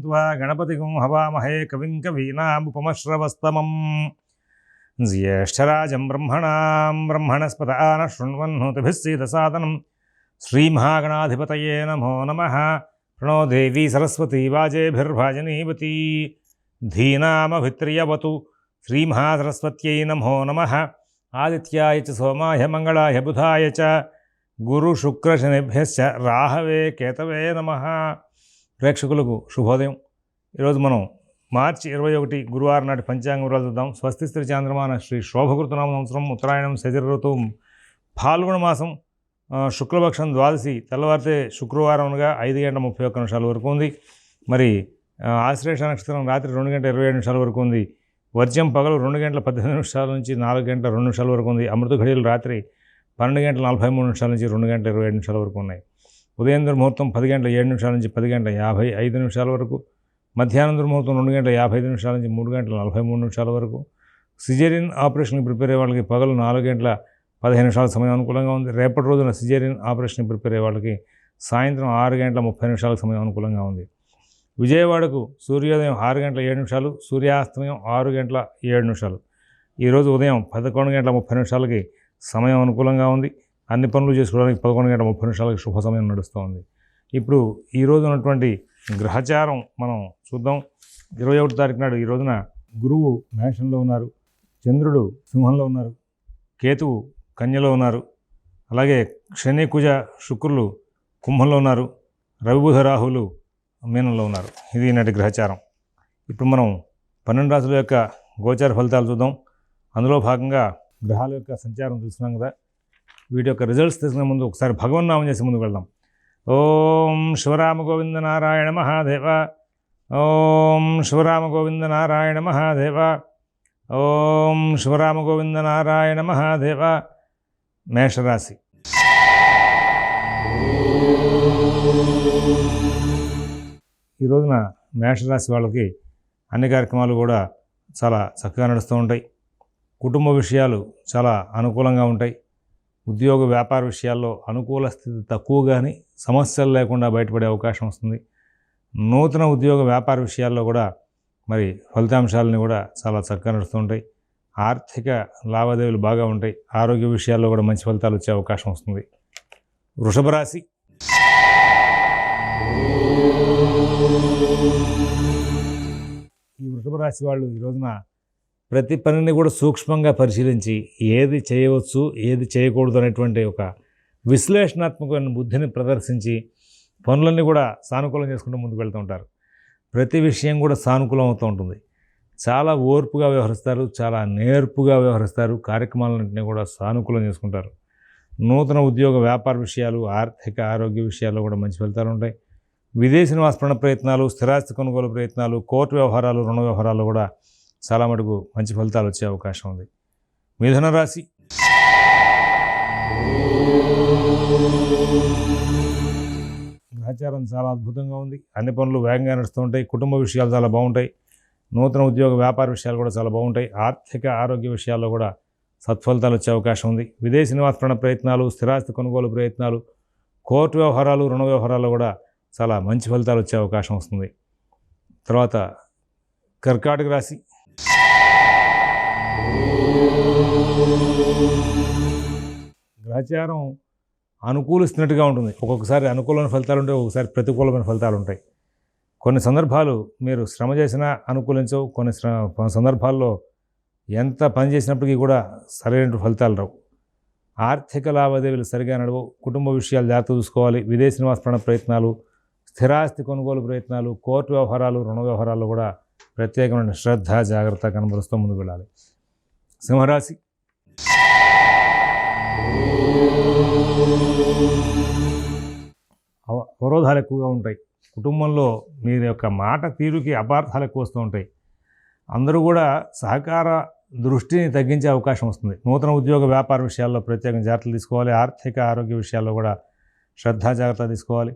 త్వా గణపతిగం హవామహే కవిం కవీనాముపమశ్రవస్తమం జ్యేష్ఠరాజం బ్రహ్మణస్పత ఆన శృణ్వన్నోతిభిస్సీదసాదనం శ్రీమహాగణాధిపతయే నమో నమః. ప్రణో దేవీ సరస్వతీ వాజేభిర్భాజనీవతీ ధీనామభిత్రియవతు. శ్రీమహాసరస్వత్యై నమో నమః. ఆదిత్యాయ చ సోమాయ మంగళాయ బుధాయ చ గురుశుక్రశనిభ్యశ్చ రాహవే కేతవే నమః. ప్రేక్షకులకు శుభోదయం. ఈరోజు మనం మార్చి 21 గురువారం నాటి పంచాంగ వివరాలు చూద్దాం. స్వస్తి శ్రీ చాంద్రమాన శ్రీ శోభకృతనామ సంవత్సరం ఉత్తరాయణం శశిర ఋతువు ఫాల్గుణ మాసం శుక్లపక్షం ద్వాదశి తెల్లవారితే శుక్రవారం అనగా 5:31 వరకు ఉంది. మరి ఆశ్లేష నక్షత్రం రాత్రి 2:27 వరకు ఉంది. వర్జ్యం పగలు 2:18 నుంచి 4:02 వరకు ఉంది. అమృత ఘడియలు రాత్రి 12:43 నుంచి 2:27 వరకు ఉన్నాయి. ఉదయం దుర్ముహూర్తం 10:07 నుంచి 10:55 వరకు. మధ్యాహ్నం దుర్ముహూర్తం 2:55 నుంచి 3:43 వరకు. సిజేరియన్ ఆపరేషన్కి ప్రిపేర్ అయ్యే వాళ్ళకి పగలు 4:15 సమయం అనుకూలంగా ఉంది. రేపటి రోజున సిజేరియన్ ఆపరేషన్కి ప్రిపేర్ అయ్యే వాళ్ళకి సాయంత్రం 6:30 సమయం అనుకూలంగా ఉంది. విజయవాడకు సూర్యోదయం 6:07, సూర్యాస్తమయం 6:07. ఈరోజు ఉదయం 11:30 సమయం అనుకూలంగా ఉంది. అన్ని పనులు చేసుకోవడానికి 11:30 శుభ సమయం నడుస్తోంది. ఇప్పుడు ఈరోజు ఉన్నటువంటి గ్రహచారం మనం చూద్దాం. 21 తారీఖు నాడు ఈ రోజున గురువు మేషంలో ఉన్నారు, చంద్రుడు సింహంలో ఉన్నారు, కేతువు కన్యలో ఉన్నారు, అలాగే శని కుజ శుక్రులు కుంభంలో ఉన్నారు, రవి బుధ రాహువులు మీనంలో ఉన్నారు. ఇది నాటి గ్రహచారం. ఇప్పుడు మనం 12 రాశుల యొక్క గోచార ఫలితాలు చూద్దాం. అందులో భాగంగా గ్రహాల యొక్క సంచారం చూస్తున్నాం కదా. వీటి యొక్క రిజల్ట్స్ తీసుకునే ముందు ఒకసారి భగవన్నామం చేసి ముందుకు వెళ్దాం. ఓం శివరామ గోవింద నారాయణ మహాదేవ. ఓం శివరామ గోవింద నారాయణ మహాదేవ. ఓం శివరామ గోవింద నారాయణ మహాదేవ. మేషరాశి. ఈ రోజున మేషరాశి వాళ్ళకి అన్ని కార్యక్రమాలు కూడా చాలా చక్కగా నడుస్తూ ఉంటాయి. కుటుంబ విషయాలు చాలా అనుకూలంగా ఉంటాయి. ఉద్యోగ వ్యాపార విషయాల్లో అనుకూల స్థితి తక్కువ కానీ సమస్యలు లేకుండా బయటపడే అవకాశం వస్తుంది. నూతన ఉద్యోగ వ్యాపార విషయాల్లో కూడా మరి ఫలితాంశాలని కూడా చాలా చక్కగా నడుస్తూ ఉంటాయి. ఆర్థిక లావాదేవీలు బాగా ఉంటాయి. ఆరోగ్య విషయాల్లో కూడా మంచి ఫలితాలు వచ్చే అవకాశం వస్తుంది. వృషభ రాశి. ఈ వృషభ రాశి వాళ్ళు ఈ రోజున ప్రతి పనిని కూడా సూక్ష్మంగా పరిశీలించి ఏది చేయవచ్చు ఏది చేయకూడదు అనేటువంటి ఒక విశ్లేషణాత్మకమైన బుద్ధిని ప్రదర్శించి పనులన్నీ కూడా సానుకూలం చేసుకుంటూ ముందుకు వెళ్తూ ఉంటారు. ప్రతి విషయం కూడా సానుకూలం అవుతూ ఉంటుంది. చాలా ఓర్పుగా వ్యవహరిస్తారు, చాలా నేర్పుగా వ్యవహరిస్తారు. కార్యక్రమాలన్నింటినీ కూడా సానుకూలం చేసుకుంటారు. నూతన ఉద్యోగ వ్యాపార విషయాలు, ఆర్థిక ఆరోగ్య విషయాల్లో కూడా మంచి ఫలితాలు ఉంటాయి. విదేశీ నివాస ప్రయత్నాలు, స్థిరాస్తి కొనుగోలు ప్రయత్నాలు, కోర్టు వ్యవహారాలు, రుణ వ్యవహారాలు కూడా చాలా మటుకు మంచి ఫలితాలు వచ్చే అవకాశం ఉంది. మిథున రాశి. గ్రహచారం చాలా అద్భుతంగా ఉంది. అన్ని పనులు వేగంగా నడుస్తూ ఉంటాయి. కుటుంబ విషయాలు చాలా బాగుంటాయి. నూతన ఉద్యోగ వ్యాపార విషయాలు కూడా చాలా బాగుంటాయి. ఆర్థిక ఆరోగ్య విషయాల్లో కూడా సత్ఫలితాలు వచ్చే అవకాశం ఉంది. విదేశీ నివాస ప్రయత్నాలు, స్థిరాస్తి కొనుగోలు ప్రయత్నాలు, కోర్టు వ్యవహారాలు, రుణ వ్యవహారాల్లో కూడా చాలా మంచి ఫలితాలు వచ్చే అవకాశం వస్తుంది. తర్వాత కర్కాటక రాశి. గ్రహచారం అనుకూలిస్తున్నట్టుగా ఉంటుంది. ఒక్కొక్కసారి అనుకూలమైన ఫలితాలు ఉంటాయి, ఒక్కొక్కసారి ప్రతికూలమైన ఫలితాలు ఉంటాయి. కొన్ని సందర్భాలు మీరు శ్రమ చేసినా అనుకూలించవు. కొన్ని సందర్భాల్లో ఎంత పని చేసినప్పటికీ కూడా సరైన ఫలితాలు రావు. ఆర్థిక లావాదేవీలు సరిగా నడవు. కుటుంబ విషయాలు జాగ్రత్త చూసుకోవాలి. విదేశీ నివాస ప్రయత్నాలు, స్థిరాస్తి కొనుగోలు ప్రయత్నాలు, కోర్టు వ్యవహారాలు, రుణ వ్యవహారాల్లో కూడా ప్రత్యేకమైన శ్రద్ధ జాగ్రత్త కనబరుస్తూ ముందుకు వెళ్ళాలి. సింహరాశి. అవరోధాలు ఎక్కువగా ఉంటాయి. కుటుంబంలో మీ యొక్క మాట తీరుకి అపార్థాలు ఎక్కువ వస్తూ ఉంటాయి. అందరూ కూడా సహకార దృష్టిని తగ్గించే అవకాశం వస్తుంది. నూతన ఉద్యోగ వ్యాపార విషయాల్లో ప్రత్యేకంగా జాగ్రత్తలు తీసుకోవాలి. ఆర్థిక ఆరోగ్య విషయాల్లో కూడా శ్రద్ధ జాగ్రత్త తీసుకోవాలి.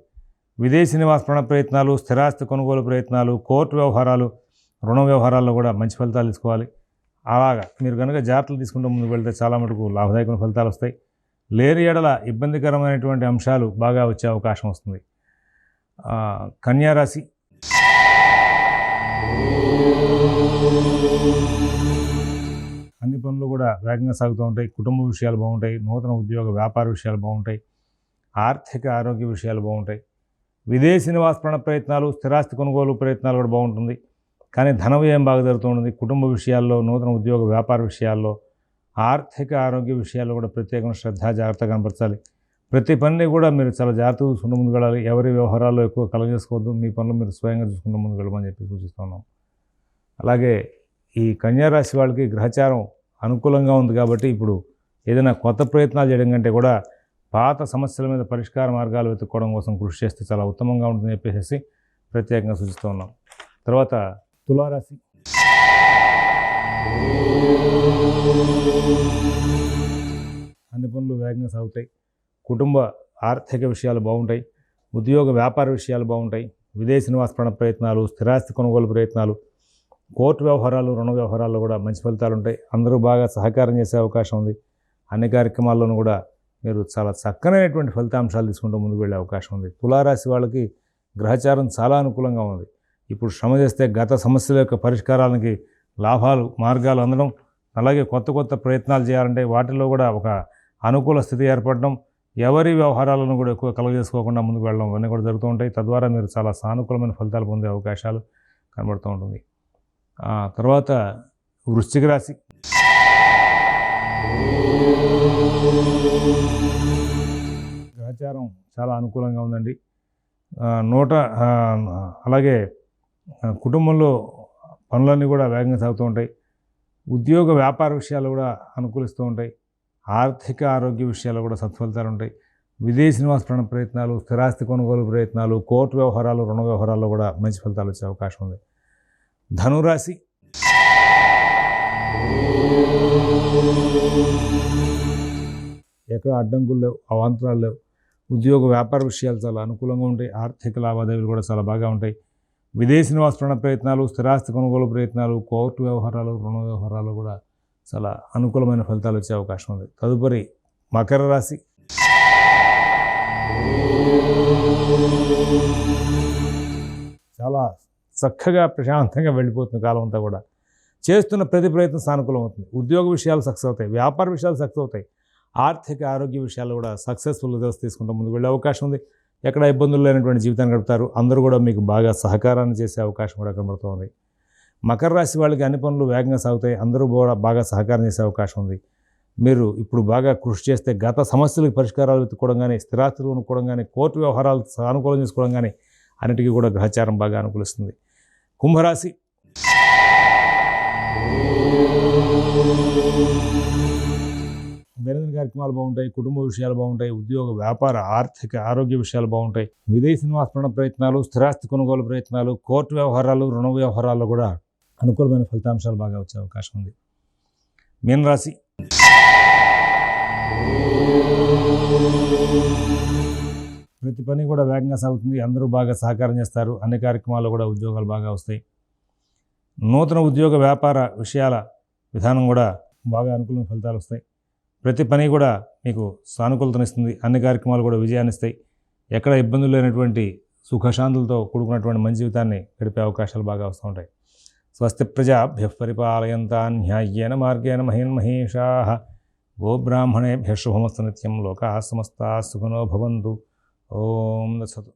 విదేశీ నివాస ప్రయత్నాలు, స్థిరాస్తి కొనుగోలు ప్రయత్నాలు, కోర్టు వ్యవహారాలు, రుణ వ్యవహారాల్లో కూడా మంచి ఫలితాలు తీసుకోవాలి. అలాగా మీరు కనుక జాగ్రత్తలు తీసుకుంటూ ముందుకు వెళ్తే చాలా మటుకు లాభదాయకమైన ఫలితాలు వస్తాయి. లేని ఎడల ఇబ్బందికరమైనటువంటి అంశాలు బాగా వచ్చే అవకాశం వస్తుంది. కన్యా రాశి. అన్ని పనులు కూడా వేగంగా సాగుతూ ఉంటాయి. కుటుంబ విషయాలు బాగుంటాయి. నూతన ఉద్యోగ వ్యాపార విషయాలు బాగుంటాయి. ఆర్థిక ఆరోగ్య విషయాలు బాగుంటాయి. విదేశీ నివాస ప్రయత్నాలు, స్థిరాస్తి కొనుగోలు ప్రయత్నాలు కూడా బాగుంటుంది. కానీ ధన వ్యయం బాగా జరుగుతుంది. కుటుంబ విషయాల్లో, నూతన ఉద్యోగ వ్యాపార విషయాల్లో, ఆర్థిక ఆరోగ్య విషయాల్లో కూడా ప్రత్యేకమైన శ్రద్ధ, జాగ్రత్త కనపరచాలి. ప్రతి పనిని కూడా మీరు చాలా జాగ్రత్తగా చూసుకుంటూ ముందుకు వెళ్ళాలి. ఎవరి వ్యవహారాల్లో ఎక్కువ కలగజేసుకోవద్దు. మీ పనులు మీరు స్వయంగా చూసుకుంటూ ముందుకు వెళ్ళమని చెప్పి సూచిస్తున్నాం. అలాగే ఈ కన్యారాశి వాళ్ళకి గ్రహచారం అనుకూలంగా ఉంది కాబట్టి ఇప్పుడు ఏదైనా కొత్త ప్రయత్నాలు చేయడం కంటే కూడా పాత సమస్యల మీద పరిష్కార మార్గాలు వెతుక్కోవడం కోసం కృషి చేస్తే చాలా ఉత్తమంగా ఉంటుందని చెప్పేసి ప్రత్యేకంగా సూచిస్తూ ఉన్నాం. తర్వాత తులారాశి. అన్ని పనులు వేగంగా సాగుతాయి. కుటుంబ ఆర్థిక విషయాలు బాగుంటాయి. ఉద్యోగ వ్యాపార విషయాలు బాగుంటాయి. విదేశీ నివాస ప్రయత్నాలు, స్థిరాస్తి కొనుగోలు ప్రయత్నాలు, కోర్టు వ్యవహారాలు, రుణ వ్యవహారాల్లో కూడా మంచి ఫలితాలు ఉంటాయి. అందరూ బాగా సహకారం చేసే అవకాశం ఉంది. అన్ని కార్యక్రమాల్లోనూ కూడా మీరు చాలా చక్కనైనటువంటి ఫలితాంశాలు తీసుకుంటూ ముందుకు వెళ్ళే అవకాశం ఉంది. తులారాశి వాళ్ళకి గ్రహచారం చాలా అనుకూలంగా ఉంది. ఇప్పుడు శ్రమ చేస్తే గత సమస్యల యొక్క పరిష్కారానికి లాభాలు, మార్గాలు అందడం, అలాగే కొత్త ప్రయత్నాలు చేయాలంటే వాటిల్లో కూడా ఒక అనుకూల స్థితి ఏర్పడడం, ఎవరి వ్యవహారాలను కూడా ఎక్కువ కలగజేసుకోకుండా ముందుకు వెళ్ళడం ఇవన్నీ కూడా జరుగుతూ ఉంటాయి. తద్వారా మీరు చాలా సానుకూలమైన ఫలితాలు పొందే అవకాశాలు కనబడుతూ ఉంటుంది. తర్వాత వృశ్చిక రాశి. గ్రహచారం చాలా అనుకూలంగా ఉందండి. అలాగే కుటుంబంలో పనులన్నీ కూడా వేగంగా సాగుతూ ఉంటాయి. ఉద్యోగ వ్యాపార విషయాలు కూడా అనుకూలిస్తూ ఉంటాయి. ఆర్థిక ఆరోగ్య విషయాలు కూడా సత్ఫలితాలు ఉంటాయి. విదేశీ నివాస ప్రయత్నాలు, స్థిరాస్తి కొనుగోలు ప్రయత్నాలు, కోర్టు వ్యవహారాలు, రుణ వ్యవహారాల్లో కూడా మంచి ఫలితాలు వచ్చే అవకాశం ఉంది. ధనురాశి. ఎక్కడ అడ్డంకులు లేవు, అవాంతరాలు లేవు. ఉద్యోగ వ్యాపార విషయాలు చాలా అనుకూలంగా ఉంటాయి. ఆర్థిక లావాదేవీలు కూడా చాలా బాగా ఉంటాయి. విదేశీ నివాస ప్రయత్నాలు, స్థిరాస్తి కొనుగోలు ప్రయత్నాలు, కోర్టు వ్యవహారాలు, రుణ వ్యవహారాలు కూడా చాలా అనుకూలమైన ఫలితాలు వచ్చే అవకాశం ఉంది. తదుపరి మకర రాశి. చాలా చక్కగా ప్రశాంతంగా వెళ్ళిపోతుంది కాలం అంతా కూడా. చేస్తున్న ప్రతి ప్రయత్నం సానుకూలం అవుతుంది. ఉద్యోగ విషయాలు సక్సెస్ అవుతాయి. వ్యాపార విషయాలు సక్సెస్ అవుతాయి. ఆర్థిక ఆరోగ్య విషయాలు కూడా సక్సెస్ఫుల్ రిజల్ట్స్ తీసుకుంటూ ముందుకు వెళ్ళే అవకాశం ఉంది. ఎక్కడ ఇబ్బందులు లేనటువంటి జీవితాన్ని గడుపుతారు. అందరూ కూడా మీకు బాగా సహకారాన్ని చేసే అవకాశం కూడా కనబడుతుంది. మకర రాశి వాళ్ళకి అన్ని పనులు వేగంగా సాగుతాయి. అందరూ కూడా బాగా సహకారం చేసే అవకాశం ఉంది. మీరు ఇప్పుడు బాగా కృషి చేస్తే గత సమస్యలకు పరిష్కారాలు వెతుక్కోవడం కానీ, స్థిరాస్తులు కొనుక్కోవడం కానీ, కోర్టు వ్యవహారాలు సానుకూలం చేసుకోవడం కానీ అన్నిటికీ కూడా గ్రహచారం బాగా అనుకూలిస్తుంది. కుంభరాశి. దైనందిన కార్యక్రమాలు బాగుంటాయి. కుటుంబ విషయాలు బాగుంటాయి. ఉద్యోగ వ్యాపార ఆర్థిక ఆరోగ్య విషయాలు బాగుంటాయి. విదేశీ నివాస ప్రయత్నాలు, స్థిరాస్తి కొనుగోలు ప్రయత్నాలు, కోర్టు వ్యవహారాలు, రుణ వ్యవహారాల్లో కూడా అనుకూలమైన ఫలితాంశాలు బాగా వచ్చే అవకాశం ఉంది. మీనరాశి. ప్రతి పని కూడా వేగంగా సాగుతుంది. అందరూ బాగా సహకారం చేస్తారు. అన్ని కార్యక్రమాల్లో కూడా ఉద్యోగాలు బాగా వస్తాయి. నూతన ఉద్యోగ వ్యాపార విషయాల విధానం కూడా బాగా అనుకూలమైన ఫలితాలు వస్తాయి. ప్రతి పని కూడా మీకు సానుకూలతనిస్తుంది. అన్ని కార్యక్రమాలు కూడా విజయాన్ని ఇస్తాయి. ఎక్కడ ఇబ్బందులు లేనటువంటి సుఖశాంతులతో కూడుకున్నటువంటి మంచి జీవితాన్ని గడిపే అవకాశాలు బాగా వస్తూ ఉంటాయి. స్వస్తి ప్రజాభ్యః పరిపాలయంతాన్ న్యాయ్యేన మార్గేణ మహీన్మహేషాః గోబ్రాహ్మణేభ్యః శుభమస్తు నిత్యం. లోకాః సమస్తాః సుఖినో భవంతు. ఓం తత్సత్.